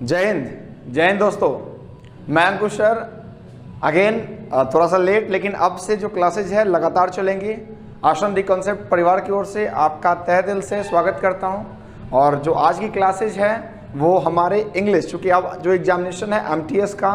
जय हिंद। जय हिंद दोस्तों, मैं अंकुश सर अगेन थोड़ा सा लेट, लेकिन अब से जो क्लासेज है लगातार चलेंगी। आश्रम दी कॉन्सेप्ट परिवार की ओर से आपका तहे दिल से स्वागत करता हूं। और जो आज की क्लासेज है वो हमारे इंग्लिश, चूँकि अब जो एग्जामिनेशन है एमटीएस का,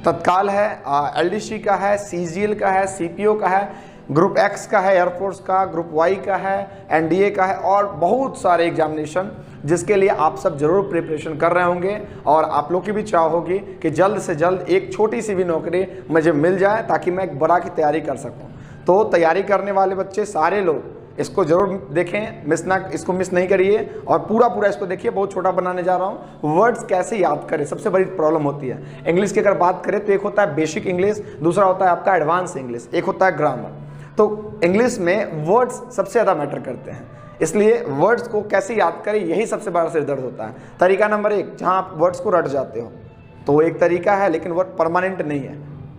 तत्काल है, एलडीसी का है, सीजीएल का है, सीपीओ का है, ग्रुप एक्स का है, एयरफोर्स का, ग्रुप वाई का है, एनडीए का है और बहुत सारे एग्जामिनेशन जिसके लिए आप सब जरूर प्रिपरेशन कर रहे होंगे। और आप लोग की भी चाह होगी कि जल्द से जल्द एक छोटी सी भी नौकरी मुझे मिल जाए ताकि मैं एक बड़ा की तैयारी कर सकूं। तो तैयारी करने वाले बच्चे सारे लोग इसको जरूर देखें, इसको मिस नहीं करिए और पूरा इसको देखिए। बहुत छोटा बनाने जा रहा हूँ। वर्ड्स कैसे याद करें, सबसे बड़ी प्रॉब्लम होती है। इंग्लिश की अगर बात करें तो एक होता है बेसिक इंग्लिश, दूसरा होता है आपका एडवांस इंग्लिश, एक होता है ग्रामर। तो इंग्लिश में वर्ड्स सबसे ज़्यादा मैटर करते हैं, इसलिए वर्ड्स को कैसे याद करें यही सबसे बड़ा सिर दर्द होता है। तरीका नंबर 1, जहाँ आप वर्ड्स को रट जाते हो तो वो एक तरीका है, लेकिन वर्ड परमानेंट नहीं है,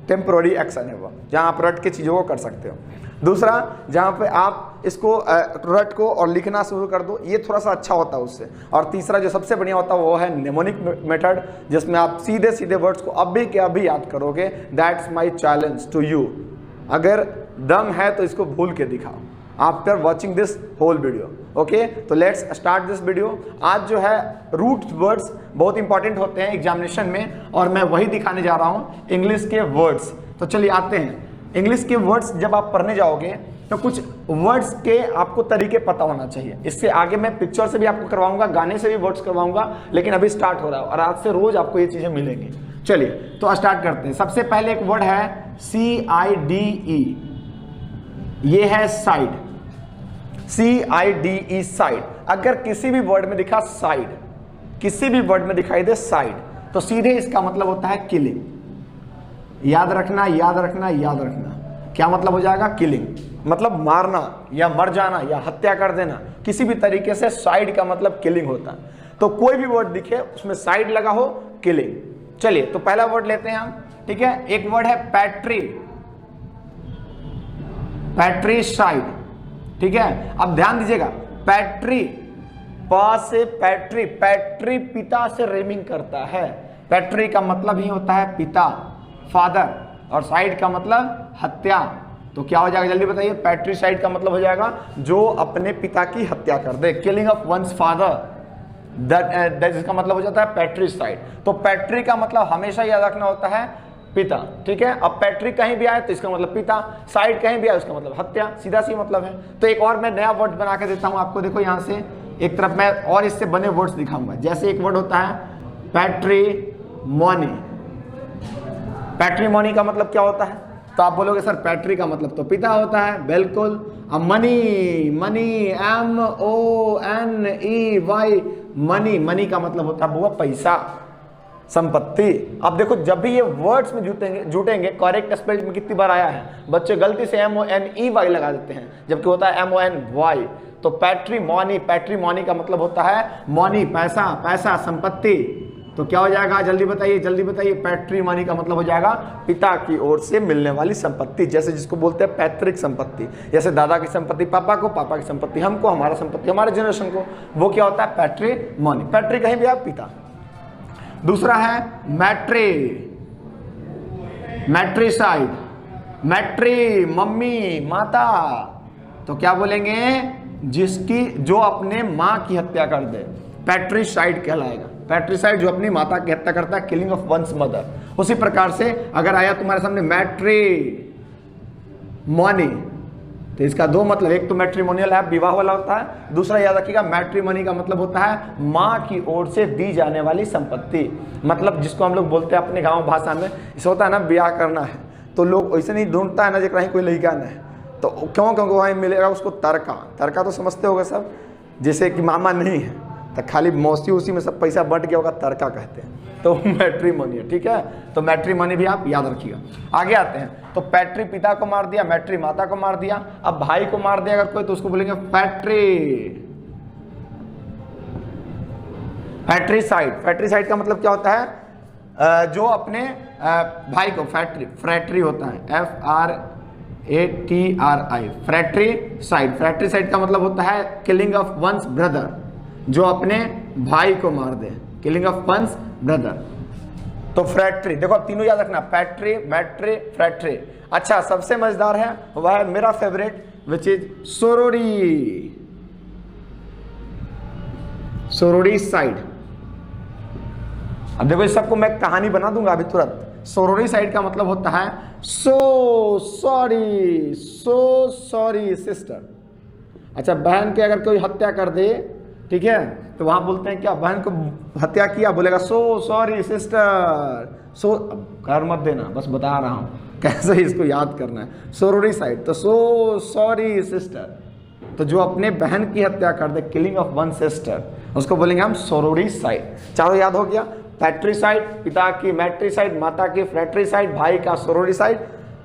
टेम्पोररी एक्शन है वो, जहाँ आप रट के चीज़ों को कर सकते हो। दूसरा, जहाँ पे आप इसको रट को और लिखना शुरू कर दो, ये थोड़ा सा अच्छा होता है उससे। और तीसरा जो सबसे बढ़िया होता है वो है निमोनिक मेथड, जिसमें आप सीधे सीधे वर्ड्स को अभी के अभी याद करोगे। That's my challenge to you. अगर दम है तो इसको भूल के दिखाओ after watching this whole video. Okay, तो लेट्स स्टार्ट दिस वीडियो। आज जो है रूट वर्ड्स बहुत इंपॉर्टेंट होते हैं एग्जामिनेशन में, और मैं वही दिखाने जा रहा हूँ इंग्लिश के वर्ड्स। तो चलिए आते हैं। इंग्लिश के वर्ड्स जब आप पढ़ने जाओगे तो कुछ वर्ड्स के आपको तरीके पता होना चाहिए। इससे आगे मैं पिक्चर से भी आपको करवाऊंगा, गाने से भी वर्ड्स करवाऊंगा, लेकिन अभी स्टार्ट हो रहा है और आज से रोज आपको ये चीजें मिलेंगी। चलिए तो स्टार्ट करते हैं। सबसे पहले एक वर्ड है CIDE, ये है साइड। CIDE side. अगर किसी भी वर्ड में दिखा साइड, किसी भी वर्ड में दिखाई दे साइड, तो सीधे इसका मतलब होता है किलिंग। याद रखना, याद रखना, याद रखना। क्या मतलब हो जाएगा? किलिंग, मतलब मारना या मर जाना या हत्या कर देना। किसी भी तरीके से साइड का मतलब किलिंग होता है। तो कोई भी वर्ड दिखे उसमें साइड लगा हो, किलिंग। चलिए तो पहला वर्ड लेते हैं हम, ठीक है। एक वर्ड है पैट्री, पैट्रीसाइड, ठीक है। अब ध्यान दीजिएगा, पैट्री, पा से पैट्री, पैट्री पिता से रेमिंग करता है। पैट्री का मतलब ही होता है पिता, फादर, और साइड का मतलब हत्या। तो क्या हो जाएगा जल्दी बताइए? पैट्रीसाइड का मतलब हो जाएगा जो अपने पिता की हत्या कर दे, killing of one's father, that इसका मतलब हो जाता है पैट्रीसाइड। तो पैट्री का मतलब हमेशा याद रखना होता है पिता, ठीक है। अब पैट्री कहीं भी आए तो इसका मतलब पिता, साइड कहीं भी आए उसका मतलब हत्या, सीधा सी मतलब है। तो एक और मैं नया वर्ड बना के देता हूं आपको। देखो यहां से एक तरफ मैं और इससे बने वर्ड्स दिखाऊंगा। जैसे एक वर्ड होता है पैट्रीमोनी। पैट्रीमोनी का मतलब क्या होता है? तो आप बोलोगे सर पैट्री का मतलब तो पिता होता है, बिल्कुल। अब money, money, MONEY, money, money का मतलब होता है वो पैसा, संपत्ति। अब देखो जब भी ये वर्ड्स में जुटेंगे, करेक्ट स्पेलिंग में कितनी बार आया है, बच्चे गलती से MONEY लगा देते हैं, जबकि होता है MONY। तो पैट्रीमोनी, पैट्रीमोनी का मतलब होता है मनी, पैसा, पैसा, संपत्ति। तो क्या हो जाएगा जल्दी बताइए, जल्दी बताइए? पैट्रीमोनी का मतलब हो जाएगा पिता की ओर से मिलने वाली संपत्ति, जैसे जिसको बोलते हैं पैतृक संपत्ति। जैसे दादा की संपत्ति पापा को, पापा की संपत्ति हमको, हमारा संपत्ति हमारे जनरेशन को, वो क्या होता है? पैट्रीमोनी। पैट्री कहीं भी आप पिता। दूसरा है मैट्री, मैट्रीसाइड, मैट्री मम्मी, माता। तो क्या बोलेंगे? जिसकी, जो अपने माँ की हत्या कर दे, पैट्रीसाइड कहलाएगा। पैट्रीसाइड जो अपनी माता की हत्या करता है, किलिंग ऑफ वंस मदर। उसी प्रकार से अगर आया तुम्हारे सामने मैट्रीमोनी, तो इसका दो मतलब, एक तो मैट्रीमोनियल है, विवाह वाला होता है। दूसरा याद रखिएगा मैट्रीमोनी का मतलब होता है माँ की ओर से दी जाने वाली संपत्ति। मतलब जिसको हम लोग बोलते हैं अपने गांव भाषा में, इसे होता है ना ब्याह करना है, तो लोग वैसे नहीं ढूंढता है ना जो कहीं कोई लड़का न है, तो क्यों? क्योंकि वहाँ मिलेगा उसको तरका। तरका तो समझते होगा सब, जैसे कि मामा नहीं है तो खाली मौसी उसी में सब पैसा बंट गया होगा, तरका कहते हैं। तो मैट्रीमोनी है, ठीक है। तो मैट्रीमोनी भी आप याद रखिएगा। आगे आते हैं। तो पैट्री पिता को मार दिया, मैट्री माता को मार दिया। अब भाई को मार दिया अगर कोई तो उसको बोलेंगे पैट्री, पैट्रीसाइड। पैट्रीसाइड का मतलब क्या होता है? जो अपने भाई को, फैक्ट्री, फ्रैट्री होता है, FRATRI, फ्रैट्रीसाइड। फ्रैट्रीसाइड का मतलब होता है किलिंग ऑफ वंस ब्रदर, जो अपने भाई को मार दे, किलिंग ऑफ वंस ब्रदर। तो फ्रैक्ट्री, देखो अब तीनों याद रखना, पैट्री, मैट्री, फ्रैक्ट्री। अच्छा, सबसे मजेदार है वह है मेरा फेवरेट, विच इज सोरोरी, सोरोरी साइड। अब देखो इस सबको मैं कहानी बना दूंगा अभी तुरंत। सोरोरी साइड का मतलब होता है सो सॉरी सिस्टर। अच्छा, बहन के अगर कोई हत्या कर दे, ठीक है, तो वहां बोलते हैं क्या, बहन को हत्या किया, बोलेगा सो सॉरी सिस्टर। सो कर मत देना, बस बता रहा हूं कैसे इसको याद करना है। सोरोरी साइड, तो सो सॉरी सिस्टर, तो जो अपने बहन की हत्या कर दे, किलिंग ऑफ वन सिस्टर, उसको बोलेंगे हम सोरोरी साइड। चारों याद हो गया, पैट्रीसाइड पिता की, मैट्रीसाइड माता की, फ्रैट्रीसाइड भाई का, सोरोरी साइड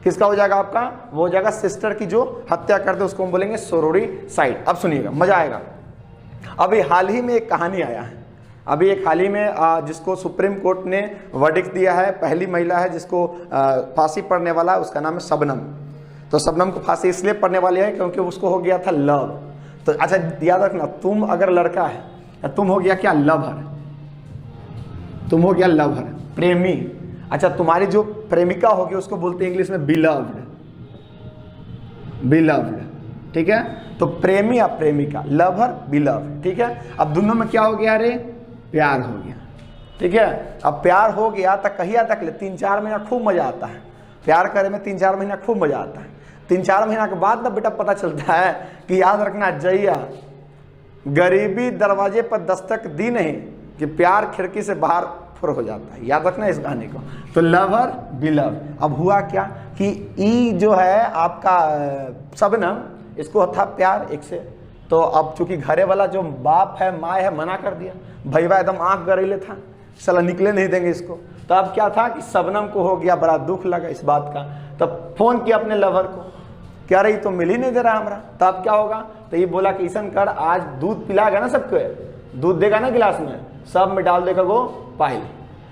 किसका हो जाएगा आपका, वो हो जाएगा सिस्टर की जो हत्या कर दे, उसको हम बोलेंगे सोरोरी साइड। अब सुनिएगा, मजा आएगा। अभी हाल ही में एक कहानी आया है, अभी एक हाल ही में जिसको सुप्रीम कोर्ट ने वर्डिक्ट दिया है, पहली महिला है जिसको फांसी पड़ने वाला, उसका नाम है शबनम। तो शबनम को फांसी इसलिए पड़ने वाली है क्योंकि उसको हो गया था लव। तो अच्छा याद रखना, तुम अगर लड़का है, तुम हो गया क्या, लवर, तुम हो गया लवर, प्रेमी। अच्छा, तुम्हारी जो प्रेमिका होगी उसको बोलते हैं इंग्लिश में बिलव्ड, बिलव्ड, ठीक है। तो प्रेमी या प्रेमिका, लवर, बिलव्ड, ठीक है। अब दोनों में क्या हो गया, अरे प्यार हो गया, ठीक है। अब प्यार हो गया तो कहिया तक ले, 3-4 महीना खूब मजा आता है, प्यार करे में 3-4 महीना खूब मजा आता है। 3-4 महीना के बाद ना बेटा पता चलता है कि याद रखना, जैया गरीबी दरवाजे पर दस्तक दी नहीं कि प्यार खिड़की से बाहर फुर हो जाता है। याद रखना इस गाने को। तो लवर बिलव, अब हुआ क्या कि ई जो है आपका शबनम, इसको था प्यार एक से, तो अब चूंकि घरे वाला जो बाप है, माँ है, मना कर दिया, भैया एकदम आंख गरीले था, साला निकले नहीं देंगे इसको। तो अब क्या था कि शबनम को हो गया बड़ा दुख लगा इस बात का, तब फोन किया अपने लवर को, क्या रही तो मिल ही नहीं दे रहा हमारा। तो अब क्या होगा, तो ये बोला कि ईसन कर, आज दूध पिलाएगा ना सबको, दूध देगा ना गिलास में, सब में डाल देगा वो पाइल,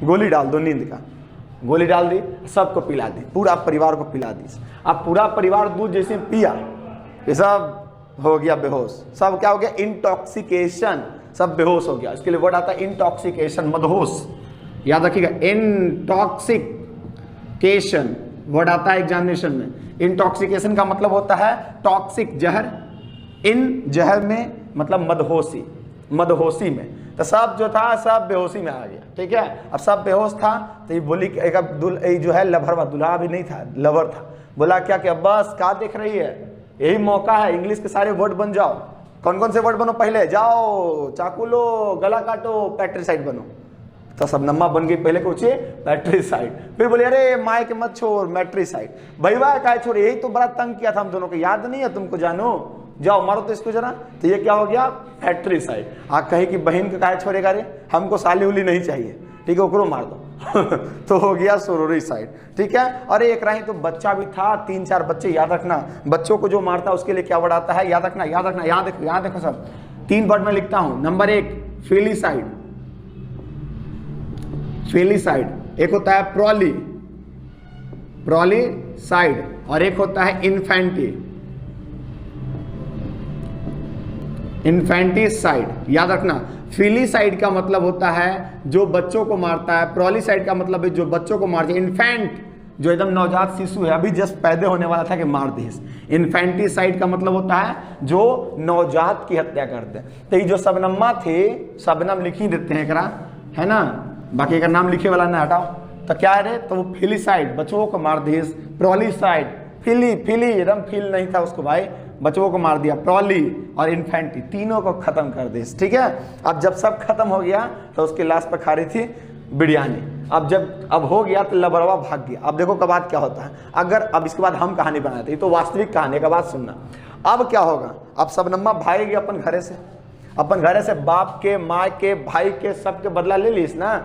गोली डाल दो, नींद का गोली डाल दी, सबको पिला दी, पूरा परिवार को पिला दी। अब पूरा परिवार दूध जैसे पिया, ये सब हो गया बेहोश, सब क्या हो गया, इंटॉक्सिकेशन, सब बेहोश हो गया। इसके लिए वर्ड आता है इंटॉक्सिकेशन, मदहोश। याद रखिएगा, इंटॉक्सिकेशन वर्ड आता है एग्जामिनेशन में। इंटॉक्सिकेशन का मतलब होता है टॉक्सिक, जहर, इन जहर में मतलब मदहोशी, मदहोशी में। तो सब जो था सब बेहोशी में आ गया, ठीक है। अब सब बेहोश था, तो ये बोली एक जो है लभरवा, दुल्हा भी नहीं था, लवर था, बोला क्या कि बस क्या देख रही है, यही मौका है, इंग्लिश के सारे वर्ड बन जाओ। कौन कौन से वर्ड बनो, पहले जाओ चाकू लो, गला काटो, पैट्रीसाइड बनो। तो शबनम्मा बन गई पहले कुछ पैट्रीसाइड, फिर बोले अरे माय के मत छोड़, मैट्रीसाइड, भैया का छोड़, यही तो बड़ा तंग किया था हम दोनों को, याद नहीं है तुमको, जानो जाओ मारो तो इसको जरा। तो ये क्या हो गया, पैट्रीसाइड। कहे कि बहन को काहे छोड़ेगा रे, हमको साली उली नहीं चाहिए, ठीक है, ओकरो मार दो। तो हो गया सोरोरी साइड, ठीक है। और एक रही तो बच्चा भी था, 3-4 बच्चे, याद रखना, बच्चों को जो मारता है उसके लिए क्या वर्ड आता है, याद रखना, याद रखना, यहाँ देखो सब 3 वर्ड में लिखता हूं। नंबर 1 फेलिसाइड, फेलिसाइड, एक होता है प्रोली, प्रोलीसाइड, और एक होता है इन्फेंटी, इन्फेंटिसाइड। याद रखना, फिलीसाइड का मतलब होता है जो बच्चों को मारता है, प्रोलीसाइड का मतलब है जो बच्चों को मारता है, इन्फेंट जो एकदम नवजात शिशु है, अभी जस्ट पैदा होने वाला था कि मार दी। इन्फेंटिसाइड का मतलब होता है जो नवजात की हत्या करते हैं। तो ये जो शबनम्मा थे, शबनम लिख ही देते हैं एकरा, है ना, बाकी का नाम लिखे वाला ना हटाओ। तो क्या है रे, तो वो फिलीसाइड, बच्चों को मार दी। प्रोलीसाइड, फिली एकदम फील नहीं था उसको भाई, बच्चों को मार दिया। प्रोली और इन्फेंटी तीनों को खत्म कर दी, ठीक है। अब जब सब खत्म हो गया तो उसके लाश पर खा रही थी बिरयानी। अब हो गया तो लबरवा भाग गया। अब देखो कब क्या होता है, अगर अब इसके बाद हम कहानी बनाते, तो वास्तविक कहानी का बात सुनना। अब क्या होगा, अब शबनम्मा भागेगी अपन घरे से, अपन घरे से बाप के, माँ के, भाई के, सबके बदला ले लीस ना।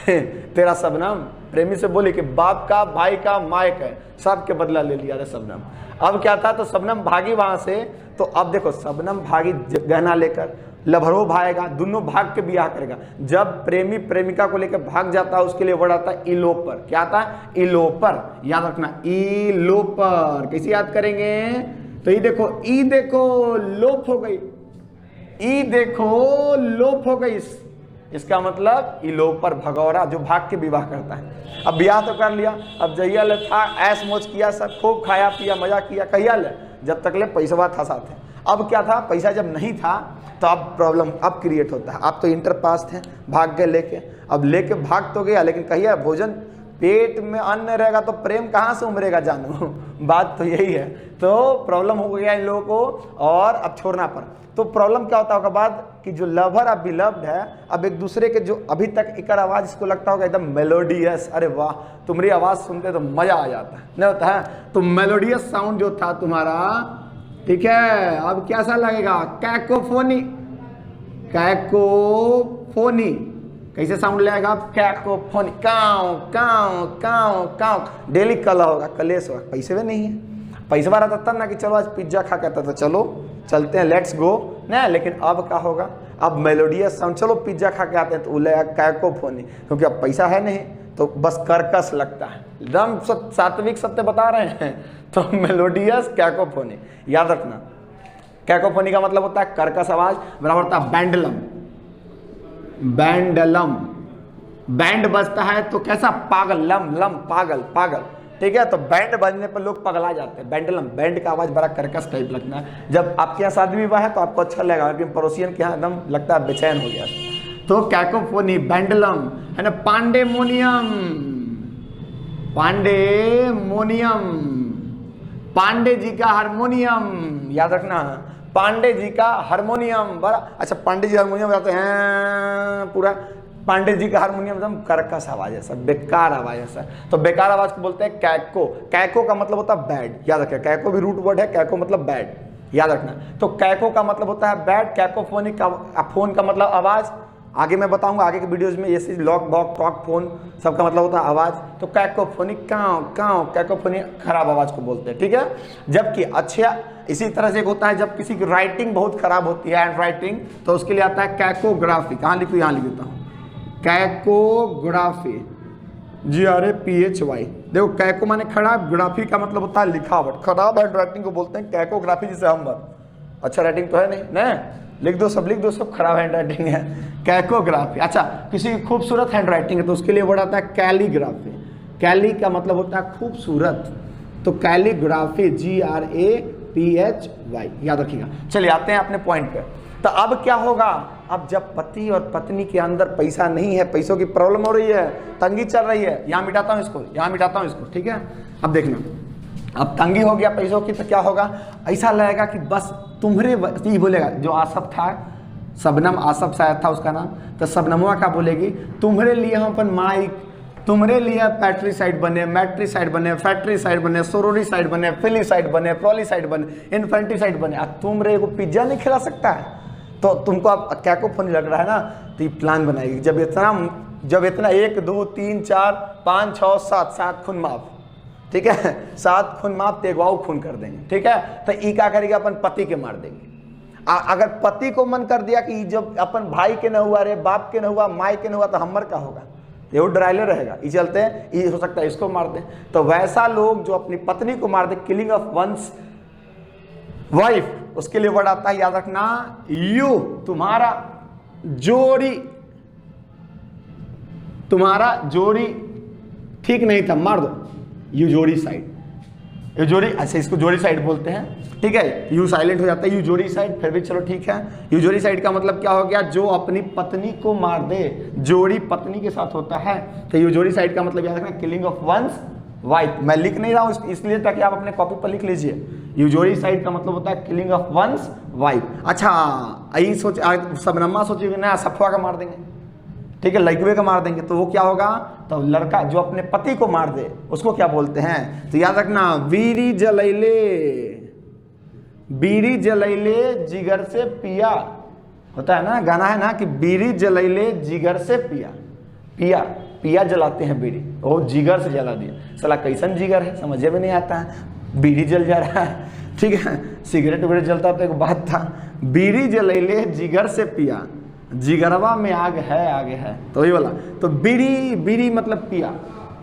तेरा शबनम प्रेमी से बोली कि बाप का, भाई का, माँ का, सबके बदला ले लिया रे शबनम। अब क्या था, तो शबनम भागी वहां से। तो अब देखो शबनम भागी गहना लेकर, लभरो भागेगा, दोनों भाग के ब्याह करेगा। जब प्रेमी प्रेमिका को लेकर भाग जाता है उसके लिए वर्ड आता है इलोपर। क्या आता है, इलोपर। याद रखना, इलोपर। कैसे याद करेंगे, तो ई देखो लोप हो गई, ई देखो लोप हो गई, इसका मतलब इलोपर भगौरा, जो भाग के विवाह करता है। अब ब्याह तो कर लिया, अब जहिया ले था ऐश मौज किया, सब खूब खाया पिया मजा किया, कहिया ले जब तक ले पैसा था साथ है। अब क्या था, पैसा जब नहीं था तो अब प्रॉब्लम अब क्रिएट होता है। आप तो इंटर पास थे, भाग गए लेके, अब लेके भाग तो गया, लेकिन कहिया भोजन पेट में अन्न रहेगा तो प्रेम कहाँ से उमरेगा जानू बात तो यही है। तो प्रॉब्लम हो गया इन लोगों को, और अब छोड़ना पड़ा। तो प्रॉब्लम क्या होता होगा बाद कि जो लवर अब बिलव्ड है, अब एक दूसरे के जो अभी तक एक आवाज़ इसको लगता होगा एकदम मेलोडियस, अरे वाह तुम्हारी आवाज़ सुनते तो मज़ा आ जाता है, नहीं होता है। तो मेलोडियस साउंड जो था तुम्हारा, ठीक है, अब कैसा लगेगा, कैकोफोनी, कैकोफोनी कैसे साउंड लगेगा, कैकोफोनी, काव काव काव काव, डेली कल होगा, कलेश होगा, पैसे भी नहीं है। पैसा वाला रहता ना कि चलो आज पिज्जा खा करता था, चलो चलते हैं लेट्स गो ना, लेकिन अब क्या होगा, अब मेलोडियस साउंड, चलो पिज्जा खा के आते हैं, तो वो लगेगा कैकोफोनी, क्योंकि अब पैसा है नहीं तो बस कर्कश लगता है, एकदम सात्विक सत्य बता रहे हैं। तो मेलोडियस कैकोफोनी याद रखना। कैकोफोनी का मतलब होता है कर्कश आवाज, बराबर होता है बैंडलम, बैंडलम, बैंड बजता है तो कैसा, पागल, लम लम पागल पागल, ठीक है। तो बैंड बजने पर लोग पगला जाते हैं, बैंडलम, बैंड का आवाज बड़ा कर्कश टाइप लगता है। जब आपके यहाँ शादी विवाह है तो आपको अच्छा लगेगा, लेकिन पड़ोसियन के यहाँ एकदम लगता है बेचैन हो गया। तो कैकोफोनी, बैंडलम है ना, पांडेमोनियम, पांडेमोनियम, पांडे जी का हारमोनियम, याद रखना, पांडे जी का हारमोनियम, बड़ा अच्छा। पांडे जी हारमोनियम बजाते हैं पूरा, पांडे जी का हारमोनियम एकदम कर्कश आवाज है सर, बेकार आवाज है सर। तो बेकार आवाज को बोलते हैं कैको। कैको का मतलब होता है बैड, याद रखिए, कैको भी रूट वर्ड है, कैको मतलब बैड, याद रखना। तो कैको का मतलब होता है बैड, कैकोफोनी का, फोन का मतलब आवाज, आगे मैं बताऊंगा आगे के वीडियोज में, जैसे लॉक बॉक टॉक फोन सबका मतलब होता है आवाज। तो कैकोफोनी, काव काव, कैकोफोनी खराब आवाज को बोलते हैं, ठीक है। जबकि अच्छा इसी तरह से एक होता है जब किसी की राइटिंग बहुत खराब होती है, हैंड राइटिंग, तो उसके लिए आता है कैकोग्राफी। कहाँ लिखूँ, यहाँ लिख देता हूँ, कैकोग्राफी, GRAPHY। देखो कैको माने खराब, ग्राफी का मतलब होता है लिखावट, खराब हैंड राइटिंग को बोलते हैं कैकोग्राफी। जैसे हम, अच्छा राइटिंग तो है नहीं ना, लिख दो सब, लिख दो सब, खराब हैंड राइटिंग है, कैकोग्राफी। अच्छा किसी की खूबसूरत हैंड राइटिंग है तो उसके लिए वर्ड आता है कैलीग्राफी। कैली का मतलब होता है खूबसूरत, तो कैलीग्राफी, GRAPHY, याद रखिएगा। चलिए आते हैं अपने पॉइंट पे। तो अब क्या होगा, अब जब पति और पत्नी के अंदर पैसा नहीं है, पैसों की प्रॉब्लम हो रही है, तंगी चल रही है, यहाँ मिटाता हूँ इसको, यहाँ मिटाता हूँ इसको, ठीक है। अब देखना, अब तंगी हो गया पैसों की, तो क्या होगा, ऐसा लगेगा कि बस तुम्हारे, ये बोलेगा जो आसफ था, शबनम आसफ शायद था उसका नाम, तो शबनमवा का बोलेगी, तुम्हारे लिए हम अपन माइक, तुम्हारे लिए पैट्री साइड बने, मैट्री साइड बने, फैक्ट्री साइड बने, सोरोरी साइड बने, फिली साइड बने, प्रोली साइड बने, इन्फेंटी साइड बने। अब तुमरे को पिज्जा नहीं खिला सकता है, तो तुमको अब कैकोफोनी लग रहा है ना, तो ये प्लान बनाएगी। जब इतना 1 2 3 4 5 6 7 खून माफ, ठीक है, 7 खून माफ, तेगवाऊ खून कर देंगे, ठीक है। तो ये क्या करेगा, अपन पति के मार देंगे। अगर पति को मन कर दिया कि जब अपन भाई के न हुआ, रे बाप के न हुआ, माई के न हुआ, तो हमर का होगा, तो वो डराइले रहेगा, ये चलते हैं, ये हो सकता है इसको मार दे। तो वैसा लोग जो अपनी पत्नी को मार दे, किलिंग ऑफ वंस वाइफ, उसके लिए वर्ड आता है, याद रखना, यू, तुम्हारा जोड़ी ठीक नहीं था, मार दो, यू जोड़ी साइड, यू जोड़ी, अच्छा इसको जोड़ी साइड बोलते हैं, ठीक है। यू साइलेंट हो जाता है, यू जोड़ी साइड, फिर भी चलो ठीक है। यू जोड़ी साइड का मतलब क्या हो गया, जो अपनी पत्नी को मार दे, जोड़ी पत्नी के साथ होता है, तो यू जोड़ी साइड का मतलब याद रखना, किलिंग ऑफ वंस वाइफ। मैं लिख नहीं रहा हूं इसलिए ताकि आप अपने कॉपी पर लिख लीजिए। यूजोरी साइड का मतलब होता है किलिंग ऑफ वंस वाइफ। अच्छा यही सोच, सबनमा सोचेंगे ना सफवा का मार देंगे, ठीक है, लड़के का मार देंगे, तो वो क्या होगा, तो लड़का जो अपने पति को मार दे उसको क्या बोलते हैं, तो याद रखना, बीड़ी जलैले जिगर से पिया, होता है ना गाना है ना कि बीड़ी जलैले जिगर से पिया जलाते हैं बीड़ी, वो जिगर से जला दिया, साला कैसन जिगर है समझे में नहीं आता है, बीड़ी जल जा रहा है, ठीक है, सिगरेट वगैरह जलता तो एक बात था, बीड़ी जलैले जिगर से पिया, जिगरवा में आग है, तो वही वाला, तो बीड़ी मतलब पिया,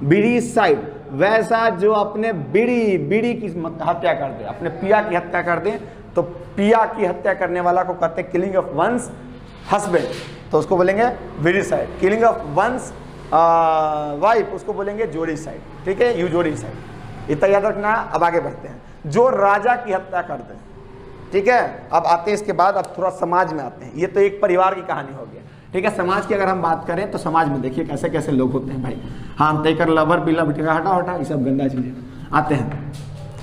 बीड़ी साइड, वैसा जो अपने बीड़ी की हत्या कर दे, अपने पिया की हत्या कर दे, तो पिया की हत्या करने वाला को कहते हैं किलिंग ऑफ वंस हस्बैंड, तो उसको बोलेंगे विरिसाइड। किलिंग ऑफ वंस वाइफ उसको बोलेंगे जोड़ीसाइड, ठीक है, यूजोड़ीसाइड। इतना याद रखना। अब आगे बढ़ते हैं, जो राजा की हत्या कर दे, ठीक है। अब आते हैं इसके बाद, अब थोड़ा समाज में आते हैं। ये तो एक परिवार की कहानी हो गया, ठीक है। समाज की अगर हम बात करें तो समाज में देखिए कैसे कैसे लोग होते हैं भाई। हाँ तेकर लवर पीला बिठेगा, हटा हटा, ये सब गंदा चीजें आते हैं।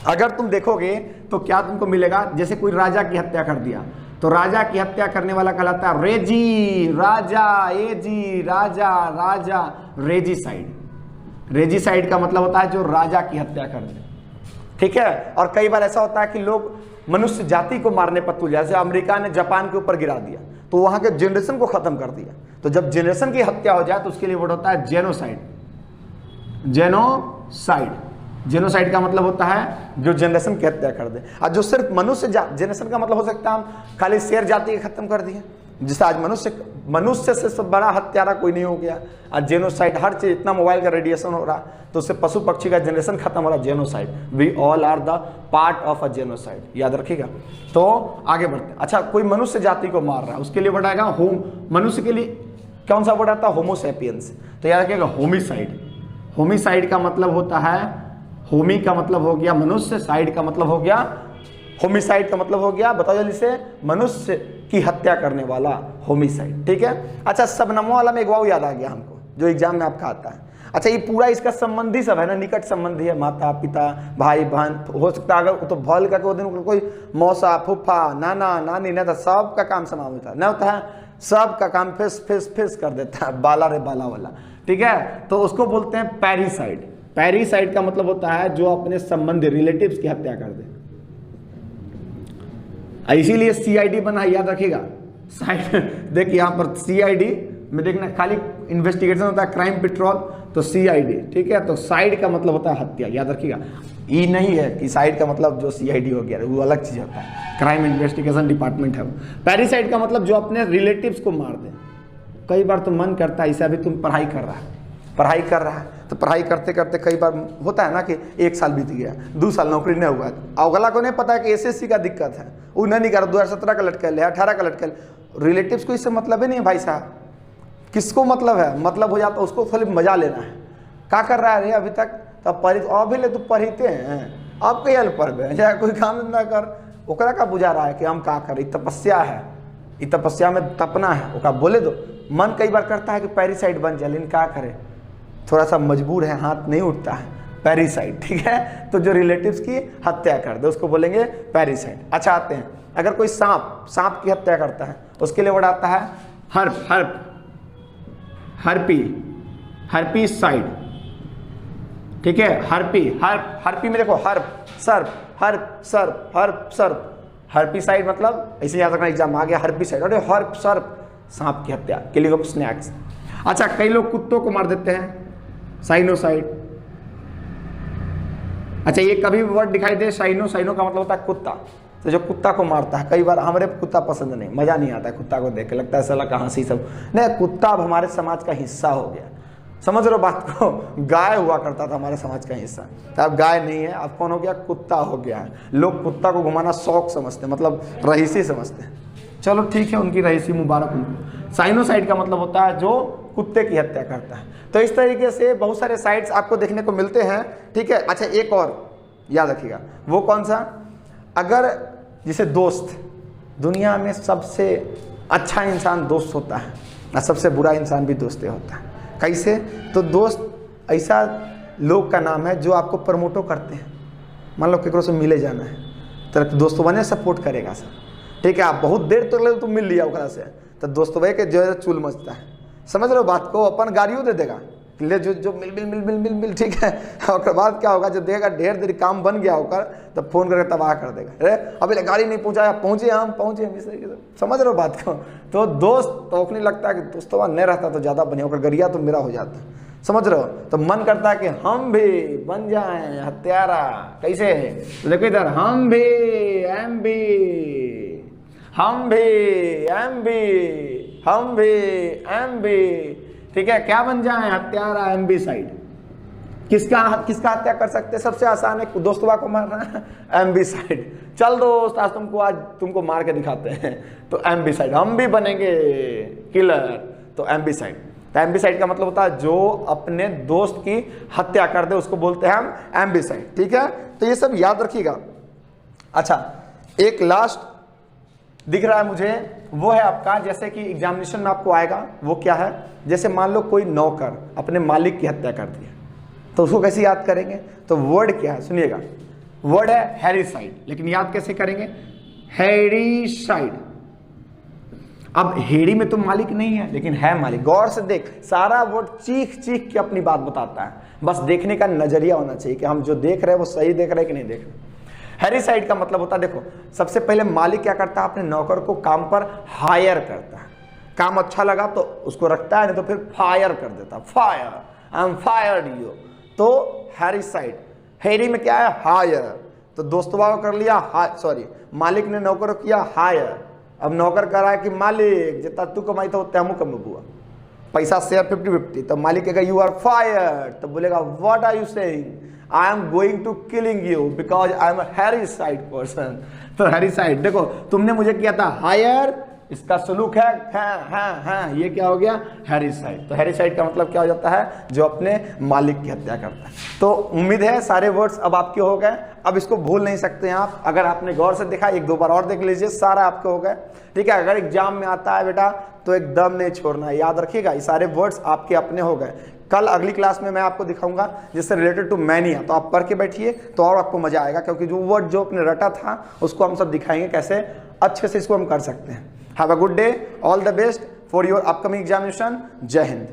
अगर तुम देखोगे तो क्या तुमको मिलेगा, जैसे कोई राजा की हत्या कर दिया तो राजा की हत्या करने वाला कहलाता है रेजी, राजा, एजी, राजा, राजा, रेजिसाइड। रेजिसाइड का मतलब होता है जो राजा की हत्या कर दे, ठीक है। और कई बार ऐसा होता है कि लोग मनुष्य जाति को मारने पर तुल, जैसे अमेरिका ने जापान के ऊपर गिरा दिया तो वहां के जनरेशन को खत्म कर दिया। तो जब जनरेशन की हत्या हो जाए तो उसके लिए वर्ड होता है जेनोसाइड। जेनोसाइड, जेनोसाइड का मतलब होता है जो जनरेशन की हत्या कर दे। और जो सिर्फ मनुष्य जनरेशन का मतलब हो सकता है हम खाली शेर जाति को खत्म कर दिए, जिससे आज मनुष्य से सब बड़ा हत्यारा कोई नहीं हो गया। आज जेनोसाइड, हर चीज, इतना मोबाइल का रेडिएशन हो रहा तो उससे पशु पक्षी का जनरेशन खत्म हो रहा। Genocide, we all are the part of a genocide, याद रखिएगा। तो आगे बढ़ते हैं। अच्छा, कोई मनुष्य जाति को मार रहा है, उसके लिए वर्ड आएगा होम। मनुष्य के लिए कौन सा वर्ड आता है? होमोसेपियंस। तो याद रखिएगा होमिसाइड। होमिसाइड का मतलब होता है, होमी का मतलब हो गया मनुष्य, साइड का मतलब हो गया, होमिसाइड का मतलब हो गया, बताओ जल्दी से, मनुष्य की हत्या करने वाला, होमिसाइड, ठीक है। अच्छा, सबनामों वाला में एक वाव याद आ गया हमको, जो एग्जाम में आपका आता है। अच्छा, ये पूरा इसका संबंधी सब है ना, निकट संबंधी है, माता पिता भाई बहन, हो सकता है अगर तो भल का कोई मौसा फूफा नाना नानी, नहीं था सब का काम समाप्त होता है, ना होता है सब का काम फेस फेस फेस कर देता है, बाला रे बाला वाला, ठीक है। तो उसको बोलते हैं पैरिसाइड। पैरिसाइड का मतलब होता है जो अपने संबंधी रिलेटिव्स की हत्या कर दे। इसीलिए सीआईडी बना है, याद रखिएगा। साइड देखिए यहाँ पर सीआईडी में देखना, खाली इन्वेस्टिगेशन होता है, क्राइम पेट्रोल, तो सीआईडी, ठीक है। तो साइड का मतलब होता है हत्या, याद रखिएगा। ये नहीं है कि साइड का मतलब जो सीआईडी हो गया, वो अलग चीज होता है, क्राइम इन्वेस्टिगेशन डिपार्टमेंट है वो। पैरिसाइड का मतलब जो अपने रिलेटिव्स को मार दे। कई बार तो मन करता है, ऐसा भी तुम पढ़ाई कर रहा है, पढ़ाई कर रहा है तो पढ़ाई करते करते कई बार होता है ना कि 1 साल बीत गया, 2 साल नौकरी नहीं हुआ, अगला को नहीं पता है कि एसएससी का दिक्कत है, वो नहीं कर, 2017 का लटकल है, 18 का लटकल। रिलेटिव्स को इससे मतलब ही नहीं है भाई साहब, किसको मतलब है? मतलब हो जाता, उसको खाली मजा लेना है। क्या कर रहा है रे अभी तक? तब पढ़ी, अभी ले तो पढ़ते हैं, अब कहीं पढ़ चाहे कोई काम ना कर, ओकरा का बुझा रहा है कि हम क्या करें, तपस्या है, तपस्या में तपना है, ओका बोले दो। मन कई बार करता है कि पैरिसाइड बन जाए, लेकिन क्या करे, थोड़ा सा मजबूर है, हाथ नहीं उठता है, पैरिसाइड, ठीक है। तो जो रिलेटिव्स की हत्या कर दे उसको बोलेंगे पैरिसाइड। अच्छा, आते हैं, अगर कोई सांप की हत्या करता है उसके लिए वर्ड आता है हर्पी साइड, ठीक है। हर्पी में देखो हर्पी साइड मतलब ऐसे याद रखना, एग्जाम आ गया हर्पी साइड, अरे हर्प सर्प, सांप की हत्या, किलिंग ऑफ स्नैक्स। अच्छा, कई लोग कुत्तों को मार देते हैं, साइनोसाइड। अच्छा, ये कभी वर्ड दिखाई दे साइनो का मतलब होता है कुत्ता, तो जो कुत्ता को मारता है, कई बार हमारे कुत्ता पसंद नहीं, मजा नहीं आता है कुत्ता को देख के, लगता है साला कहाँ से सब नहीं, कुत्ता अब हमारे समाज का हिस्सा हो गया, समझ रहे हो बात को। गाय हुआ करता था हमारे समाज का हिस्सा, तो अब गाय नहीं है, अब कौन हो गया? कुत्ता हो गया है। लोग कुत्ता को घुमाना शौक समझते हैं, मतलब रईसी समझते हैं। चलो ठीक है, उनकी रईसी मुबारक उनको। साइनोसाइड का मतलब होता है जो कुत्ते की हत्या करता है। तो इस तरीके से बहुत सारे साइड्स आपको देखने को मिलते हैं, ठीक है। अच्छा, एक और याद रखिएगा, वो कौन सा? अगर जैसे दोस्त, दुनिया में सबसे अच्छा इंसान दोस्त होता है और सबसे बुरा इंसान भी दोस्त होता है। कैसे? तो दोस्त ऐसा लोग का नाम है जो आपको प्रमोटो करते हैं। मान लो केकरो से मिले जाना है तो दोस्तों बने सपोर्ट करेगा सर, ठीक है। आप बहुत देर तक तो मिल लिया ओकरा से, तो दोस्तों के जो है चुल मचता है, समझ रहे हो बात को। अपन गाड़ियों दे देगा, ले जो मिल, ठीक है। और बाद क्या होगा, जो देगा ढेर देर काम बन गया होकर, तो फोन करके तबाह कर देगा, अरे अभी गाड़ी नहीं पहुंचाया, पहुंचे हम, समझ रहे हो बात को। तो दोस्त तो नहीं लगता है कि दोस्तों नहीं रहता तो ज़्यादा बढ़िया, होकर गरिया तो मेरा हो जाता, समझ रहे हो। तो मन करता है कि हम भी बन जाएं हत्यारा। कैसे? तो देखो इधर, हम भी एम बी, ठीक है। क्या बन जाए? हत्यारा, एम्बीसाइड। किसका हत्या कर सकते हैं? सबसे आसान है दोस्तवा को मारना, एम्बिसाइड। चल दोस्त आज तुमको मार के दिखाते हैं, तो एम्बिसाइड। हम भी बनेंगे किलर, तो एम्बिसाइड। तो एम्बिसाइड का मतलब होता है जो अपने दोस्त की हत्या कर दे उसको बोलते हैं हम एम्बिसाइड। ठीक है, तो ये सब याद रखिएगा। अच्छा, एक लास्ट दिख रहा है मुझे, वो है आपका, जैसे कि एग्जामिनेशन में आपको आएगा, वो क्या है? जैसे मान लो कोई नौकर अपने मालिक की हत्या कर दी है, तो उसको कैसे याद करेंगे? तो वर्ड क्या है सुनिएगा, वर्ड है हैरिसाइड, लेकिन याद कैसे करेंगे? हैरिसाइड। अब हेड़ी में तो मालिक नहीं है, लेकिन है मालिक। गौर से देख, सारा वर्ड चीख चीख के अपनी बात बताता है, बस देखने का नजरिया होना चाहिए कि हम जो देख रहे हैं वो सही देख रहे हैं कि नहीं देख रहे। हैरिसाइड का मतलब होता है, देखो सबसे पहले मालिक क्या करता है, अपने नौकर को काम पर हायर करता है। काम अच्छा लगा तो उसको रखता है, नहीं तो फिर फायर कर देता, fire, I am fired you. तो हैरिसाइड, हैरी में क्या है? हायर। तो दोस्तवा को कर लिया, सॉरी मालिक ने नौकर को किया हायर। अब नौकर कह रहा है कि मालिक जितना तू कमाई था उतना हम कम हुआ, पैसा शेयर 50-50। तो मालिक कहेगा यू आर फायर्ड, तो बोलेगा what are you saying? I am going to killing you because I am a hericide person. तो हैरिसाइड, देखो तुमने मुझे किया था हायर, इसका सलूक है हाँ, ये क्या हो गया? हैरिसाइड। तो हैरिसाइड का मतलब क्या हो जाता है? जो अपने मालिक की हत्या करता है। तो उम्मीद है सारे वर्ड्स अब आपके हो गए, अब इसको भूल नहीं सकते हैं आप। अगर आपने गौर से देखा, एक दो बार और देख लीजिए, सारा आपके हो गए। ठीक है, अगर एग्जाम में आता है बेटा तो एकदम नहीं छोड़ना है, याद रखिएगा ये सारे वर्ड्स आपके अपने हो गए। कल अगली क्लास में मैं आपको दिखाऊंगा जिससे रिलेटेड टू मैनिया, तो आप पढ़ के बैठिए तो और आपको मजा आएगा, क्योंकि जो वर्ड जो अपने रटा था उसको हम सब दिखाएंगे कैसे अच्छे से इसको हम कर सकते हैं। Have a good day, all the best for your upcoming examination. जय हिंद।